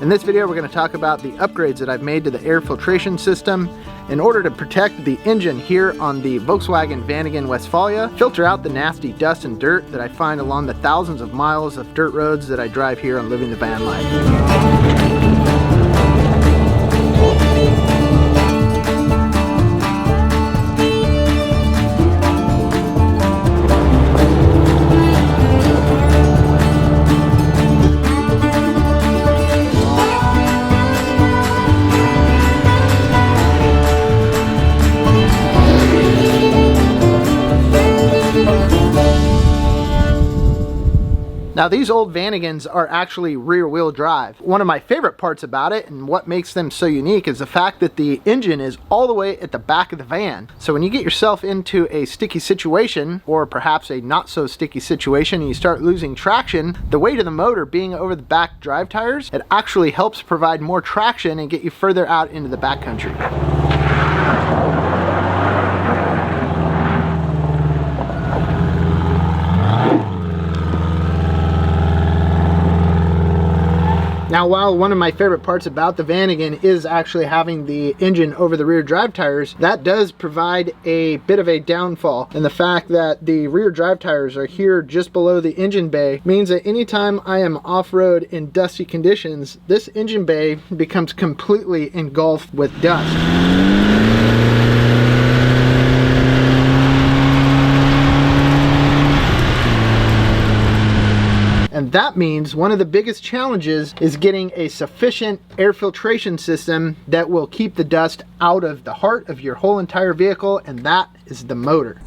In this video, we're going to talk about the upgrades that I've made to the air filtration system in order to protect the engine here on the Volkswagen Vanagon Westfalia, filter out the nasty dust and dirt that I find along the thousands of miles of dirt roads that I drive here on living the van life. Now these old Vanagons are actually rear-wheel drive. One of my favorite parts about it and what makes them so unique is the fact that the engine is all the way at the back of the van. So when you get yourself into a sticky situation, or perhaps a not so sticky situation, and you start losing traction, the weight of the motor being over the back drive tires, it actually helps provide more traction and get you further out into the backcountry. Now, while one of my favorite parts about the Vanagon is actually having the engine over the rear drive tires, that does provide a bit of a downfall. And the fact that the rear drive tires are here just below the engine bay means that anytime I am off-road in dusty conditions, this engine bay becomes completely engulfed with dust. And that means one of the biggest challenges is getting a sufficient air filtration system that will keep the dust out of the heart of your whole entire vehicle, and that is the motor.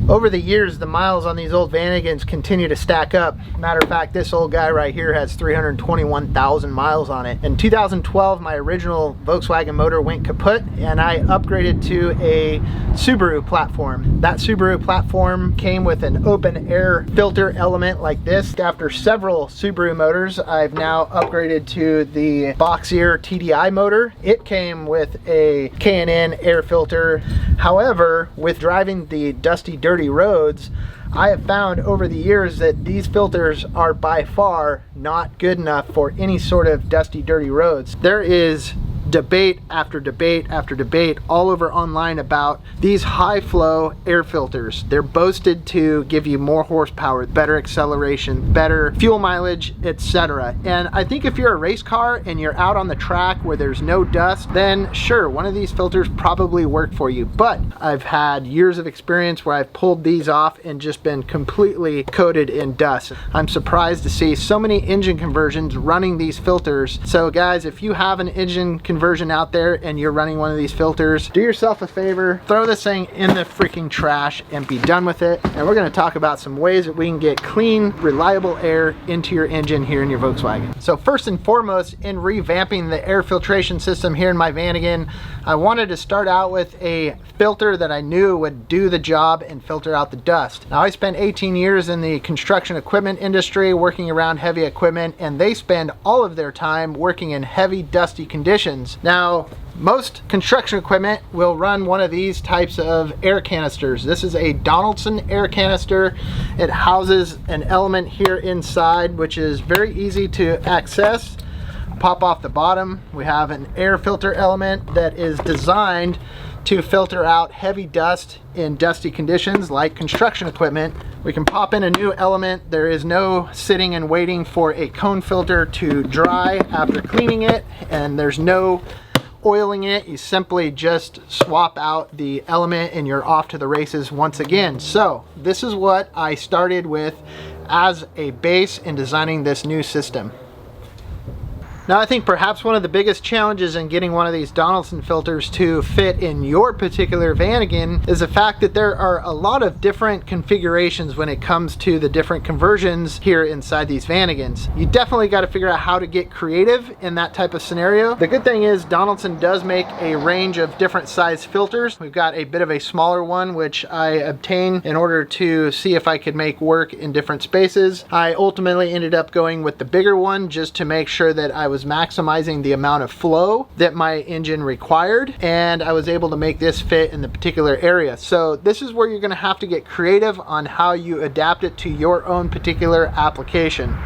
Over the years, the miles on these old Vanagons continue to stack up. Matter of fact, this old guy right here has 321,000 miles on it. In 2012, my original Volkswagen motor went kaput and I upgraded to a Subaru platform. That Subaru platform came with an open air filter element like this. After several Subaru motors, I've now upgraded to the boxier TDI motor. It came with a K&N air filter. However, with driving the dusty, dirty roads, I have found over the years that these filters are by far not good enough for any sort of dusty, dirty roads. There is debate after debate after debate all over online about these high flow air filters. They're boasted to give you more horsepower, better acceleration, better fuel mileage, etc. And I think if you're a race car and you're out on the track where there's no dust, then sure, one of these filters probably work for you. But I've had years of experience where I've pulled these off and just been completely coated in dust. I'm surprised to see so many engine conversions running these filters. So guys, if you have an engine conversion out there and you're running one of these filters, do yourself a favor, throw this thing in the freaking trash and be done with it. And we're going to talk about some ways that we can get clean, reliable air into your engine here in your Volkswagen. So first and foremost, in revamping the air filtration system here in my Vanagon, I wanted to start out with a filter that I knew would do the job and filter out the dust. Now, I spent 18 years in the construction equipment industry working around heavy equipment, and they spend all of their time working in heavy, dusty conditions. Now, most construction equipment will run one of these types of air canisters. This is a Donaldson air canister. It houses an element here inside, which is very easy to access. Pop off the bottom. We have an air filter element that is designed to filter out heavy dust in dusty conditions like construction equipment. We can pop in a new element. There is no sitting and waiting for a cone filter to dry after cleaning it, and there's no oiling it. You simply just swap out the element and you're off to the races once again. So this is what I started with as a base in designing this new system. Now, I think perhaps one of the biggest challenges in getting one of these Donaldson filters to fit in your particular Vanagon is the fact that there are a lot of different configurations when it comes to the different conversions here inside these Vanagons. You definitely got to figure out how to get creative in that type of scenario. The good thing is Donaldson does make a range of different size filters. We've got a bit of a smaller one, which I obtained in order to see if I could make work in different spaces. I ultimately ended up going with the bigger one just to make sure that I was was maximizing the amount of flow that my engine required, and I was able to make this fit in the particular area. So this is where you're going to have to get creative on how you adapt it to your own particular application.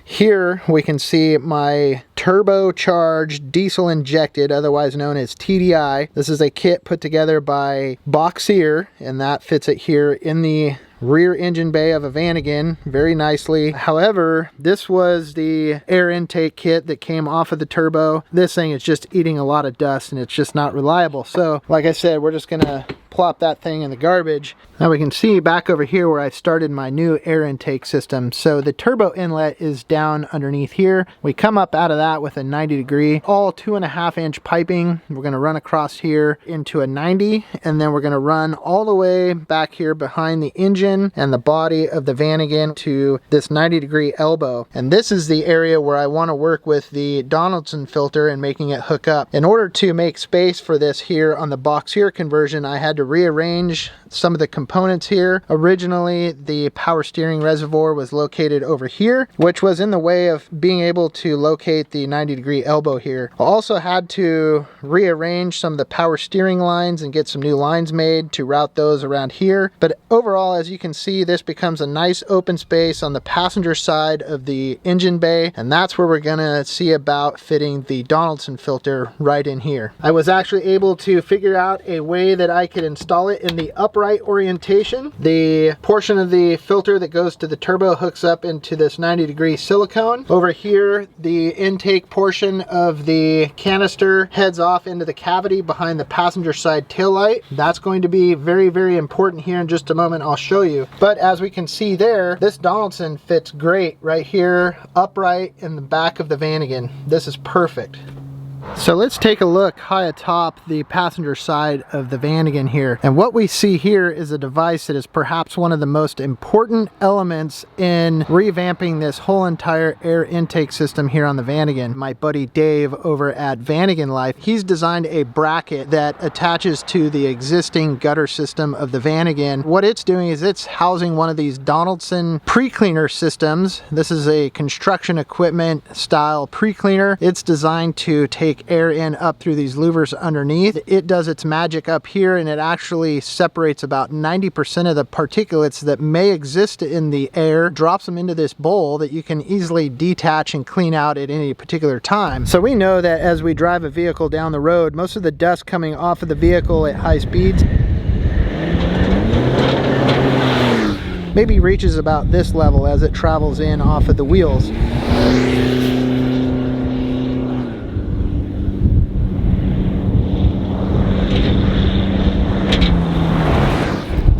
Here we can see my turbocharged diesel injected, otherwise known as TDI. This is a kit put together by Boxier, and that fits it here in the rear engine bay of a Vanagon very nicely. However, this was the air intake kit that came off of the turbo. This thing is just eating a lot of dust and it's just not reliable. So like I said, we're just gonna plop that thing in the garbage. Now we can see back over here where I started my new air intake system. So the turbo inlet is down underneath here. We come up out of that with a 90 degree, all 2.5 inch piping. We're gonna run across here into a 90, and then we're gonna run all the way back here behind the engine and the body of the Vanagon to this 90 degree elbow. And this is the area where I wanna work with the Donaldson filter and making it hook up. In order to make space for this here on the Boxier conversion, I had to rearrange some of the components here. Originally, the power steering reservoir was located over here, which was in the way of being able to locate the 90 degree elbow here. I also had to rearrange some of the power steering lines and get some new lines made to route those around here. But overall, as you can see, this becomes a nice open space on the passenger side of the engine bay, and that's where we're gonna see about fitting the Donaldson filter right in here. I was actually able to figure out a way that I could install it in the upright orientation. The portion of the filter that goes to the turbo hooks up into this 90 degree silicone. Over here, the intake portion of the canister heads off into the cavity behind the passenger side taillight. That's going to be very, very important here in just a moment. I'll show you. But as we can see there, this Donaldson fits great right here, upright in the back of the Vanagon. This is perfect. So let's take a look high atop the passenger side of the Vanagon here. And what we see here is a device that is perhaps one of the most important elements in revamping this whole entire air intake system here on the Vanagon. My buddy Dave over at Vanagon Life, he's designed a bracket that attaches to the existing gutter system of the Vanagon. What it's doing is it's housing one of these Donaldson PreCleaner systems. This is a construction equipment style PreCleaner. It's designed to take air in up through these louvers underneath. It does its magic up here, and it actually separates about 90% of the particulates that may exist in the air, drops them into this bowl that you can easily detach and clean out at any particular time. So we know that as we drive a vehicle down the road, most of the dust coming off of the vehicle at high speeds maybe reaches about this level as it travels in off of the wheels.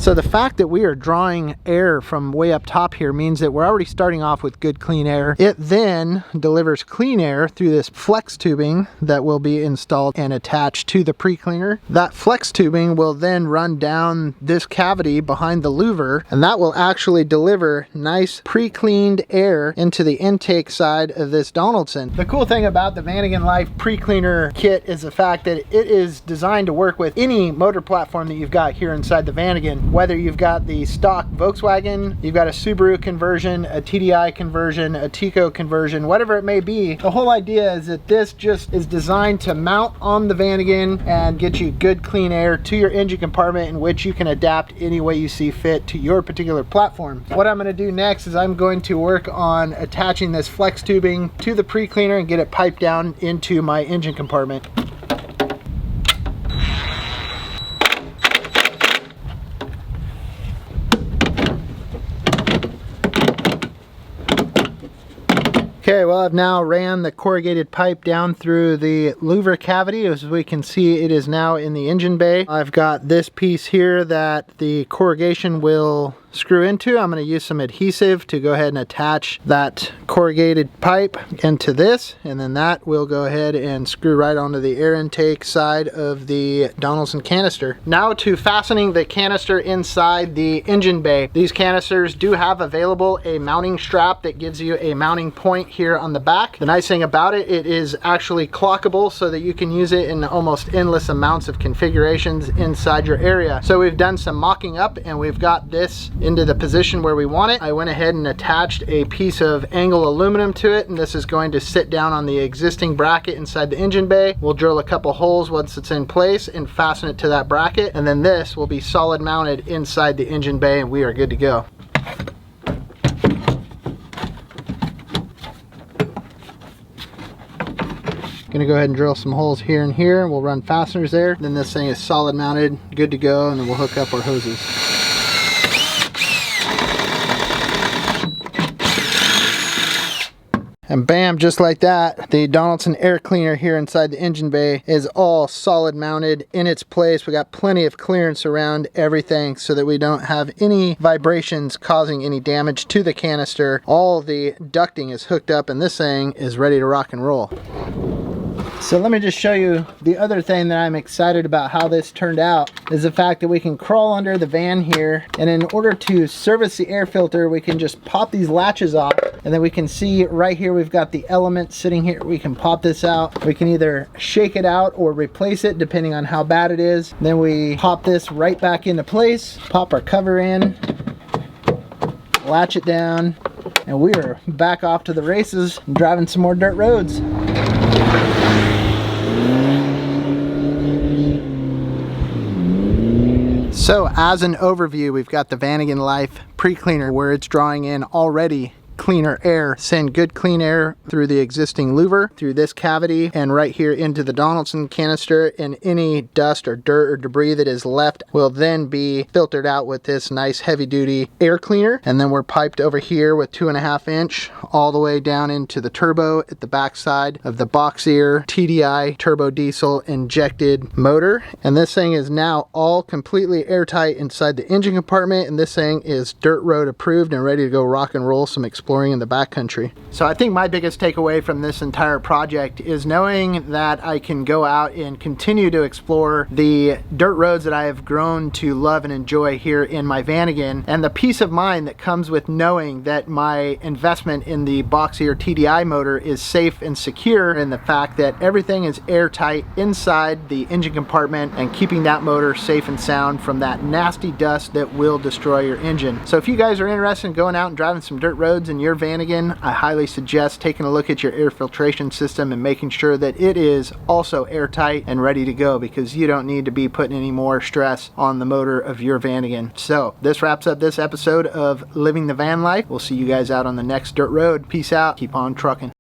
So the fact that we are drawing air from way up top here means that we're already starting off with good clean air. It then delivers clean air through this flex tubing that will be installed and attached to the PreCleaner. That flex tubing will then run down this cavity behind the louver, and that will actually deliver nice pre-cleaned air into the intake side of this Donaldson. The cool thing about the Vanagon Life PreCleaner kit is the fact that it is designed to work with any motor platform that you've got here inside the Vanagon. Whether you've got the stock Volkswagen, you've got a Subaru conversion, a TDI conversion, a Tico conversion, whatever it may be, the whole idea is that this just is designed to mount on the Vanagon and get you good clean air to your engine compartment, in which you can adapt any way you see fit to your particular platform. What I'm going to do next is I'm going to work on attaching this flex tubing to the PreCleaner and get it piped down into my engine compartment. Okay, well, I've now ran the corrugated pipe down through the louver cavity. As we can see, it is now in the engine bay. I've got this piece here that the corrugation will screw into. I'm going to use some adhesive to go ahead and attach that corrugated pipe into this, and then that will go ahead and screw right onto the air intake side of the Donaldson canister. Now to fastening the canister inside the engine bay. These canisters do have available a mounting strap that gives you a mounting point here on the back. The nice thing about it, it is actually clockable so that you can use it in almost endless amounts of configurations inside your area. So we've done some mocking up, and we've got this into the position where we want it. I went ahead and attached a piece of angle aluminum to it, and this is going to sit down on the existing bracket inside the engine bay. We'll drill a couple holes once it's in place and fasten it to that bracket, and then this will be solid mounted inside the engine bay, and we are good to go. Gonna go ahead and drill some holes here and here. We'll run fasteners there. Then this thing is solid mounted, good to go, and then we'll hook up our hoses. And bam, just like that, the Donaldson air cleaner here inside the engine bay is all solid mounted in its place. We got plenty of clearance around everything so that we don't have any vibrations causing any damage to the canister. All the ducting is hooked up and this thing is ready to rock and roll. So let me just show you the other thing that I'm excited about how this turned out is the fact that we can crawl under the van here, and in order to service the air filter we can just pop these latches off, and then we can see right here we've got the element sitting here. We can pop this out. We can either shake it out or replace it depending on how bad it is. Then we pop this right back into place, pop our cover in, latch it down, and we are back off to the races and driving some more dirt roads. So as an overview, we've got the Vanagon Life PreCleaner where it's drawing in already cleaner air, send good clean air through the existing louver, through this cavity, and right here into the Donaldson canister, and any dust or dirt or debris that is left will then be filtered out with this nice heavy duty air cleaner. And then we're piped over here with 2.5 inch all the way down into the turbo at the back side of the Boxier TDI turbo diesel injected motor. And this thing is now all completely airtight inside the engine compartment, and this thing is dirt road approved and ready to go rock and roll some exploring in the backcountry. So I think my biggest takeaway from this entire project is knowing that I can go out and continue to explore the dirt roads that I have grown to love and enjoy here in my Vanagon, and the peace of mind that comes with knowing that my investment in the Boxier TDI motor is safe and secure, and the fact that everything is airtight inside the engine compartment and keeping that motor safe and sound from that nasty dust that will destroy your engine. So if you guys are interested in going out and driving some dirt roads in your Vanagon, I highly suggest taking a look at your air filtration system and making sure that it is also airtight and ready to go, because you don't need to be putting any more stress on the motor of your Vanagon. So this wraps up this episode of Living the Van Life. We'll see you guys out on the next dirt road. Peace out. Keep on trucking.